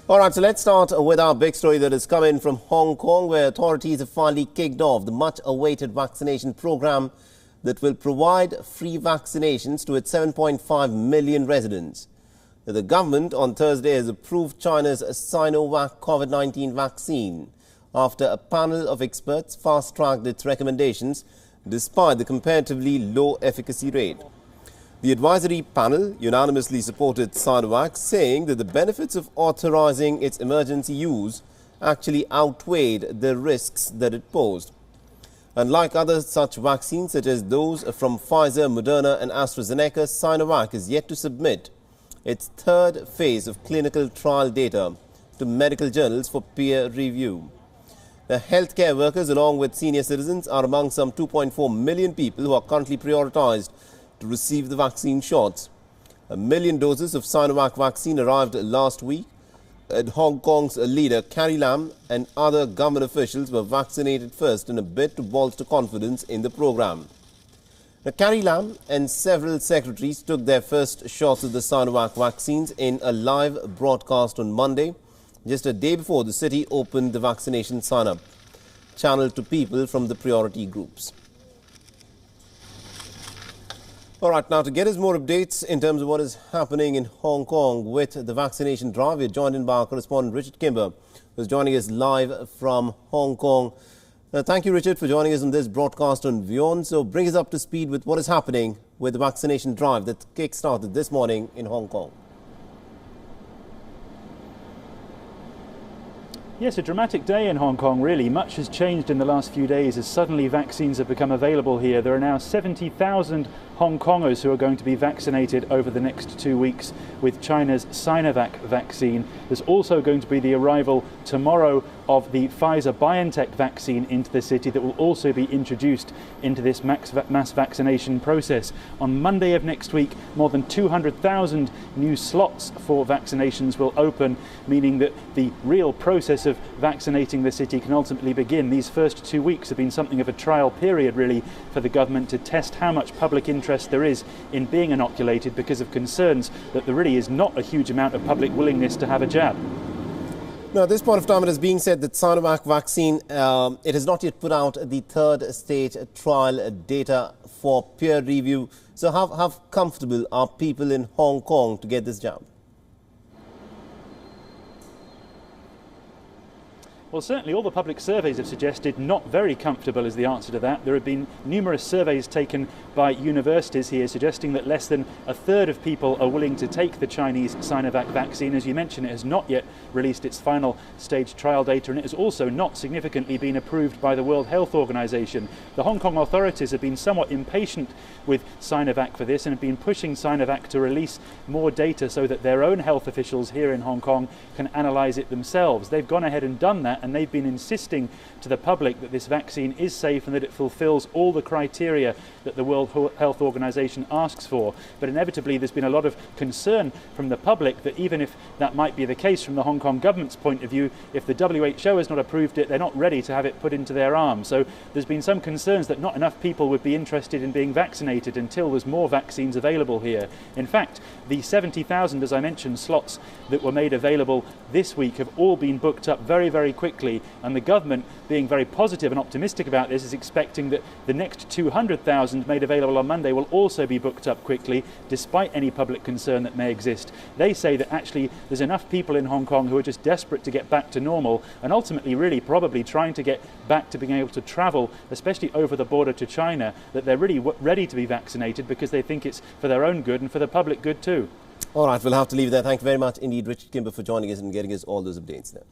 All right, so let's start with our big story that is coming from Hong Kong, where authorities have finally kicked off the much-awaited vaccination program that will provide free vaccinations to its 7.5 million residents. The government on Thursday has approved China's Sinovac COVID-19 vaccine after a panel of experts fast-tracked its recommendations despite the comparatively low efficacy rate. The advisory panel unanimously supported Sinovac, saying that the benefits of authorizing its emergency use actually outweighed the risks that it posed. Unlike other such vaccines, such as those from Pfizer, Moderna and AstraZeneca, Sinovac is yet to submit its third phase of clinical trial data to medical journals for peer review. The healthcare workers, along with senior citizens, are among some 2.4 million people who are currently prioritized to receive the vaccine shots. 1 million doses of Sinovac vaccine arrived last week, and Hong Kong's leader Carrie Lam and other government officials were vaccinated first in a bid to bolster confidence in the program. Now, Carrie Lam and several secretaries took their first shots of the Sinovac vaccines in a live broadcast on Monday, just a day before the city opened the vaccination sign-up, channeled to people from the priority groups. All right, now to get us more updates in terms of what is happening in Hong Kong with the vaccination drive, we're joined in by our correspondent Richard Kimber, who's joining us live from Hong Kong. Thank you, Richard, for joining us on this broadcast on WION. So bring us up to speed with what is happening with the vaccination drive that kick-started this morning in Hong Kong. Yes, a dramatic day in Hong Kong, really. Much has changed in the last few days as suddenly vaccines have become available here. There are now 70,000 Hong Kongers who are going to be vaccinated over the next 2 weeks with China's Sinovac vaccine. There's also going to be the arrival tomorrow of the Pfizer-BioNTech vaccine into the city that will also be introduced into this mass vaccination process. On Monday of next week, more than 200,000 new slots for vaccinations will open, meaning that the real process of vaccinating the city can ultimately begin. These first 2 weeks have been something of a trial period, really, for the government to test how much public interest there is in being inoculated, because of concerns that there really is not a huge amount of public willingness to have a jab. Now, at this point of time, it is being said that Sinovac vaccine, it has not yet put out the third stage trial data for peer review. So how comfortable are people in Hong Kong to get this jab? Well, certainly all the public surveys have suggested not very comfortable is the answer to that. There have been numerous surveys taken by universities here suggesting that less than a third of people are willing to take the Chinese Sinovac vaccine. As you mentioned, it has not yet released its final stage trial data, and it has also not significantly been approved by the World Health Organization. The Hong Kong authorities have been somewhat impatient with Sinovac for this and have been pushing Sinovac to release more data so that their own health officials here in Hong Kong can analyze it themselves. They've gone ahead and done that, and they've been insisting to the public that this vaccine is safe and that it fulfills all the criteria that the World Health Organization asks for. But inevitably there's been a lot of concern from the public that even if that might be the case from the Hong Kong government's point of view, if the WHO has not approved it, they're not ready to have it put into their arms. So there's been some concerns that not enough people would be interested in being vaccinated until there's more vaccines available here. In fact, the 70,000, as I mentioned, slots that were made available this week have all been booked up very, very quickly, and the government, being very positive and optimistic about this, is expecting that the next 200,000 made available on Monday will also be booked up quickly, despite any public concern that may exist. They say that actually there's enough people in Hong Kong who are just desperate to get back to normal, and ultimately really probably trying to get back to being able to travel, especially over the border to China, that they're really ready to be vaccinated because they think it's for their own good and for the public good too. All right, we'll have to leave it there. Thank you very much indeed, Richard Kimber, for joining us and getting us all those updates there.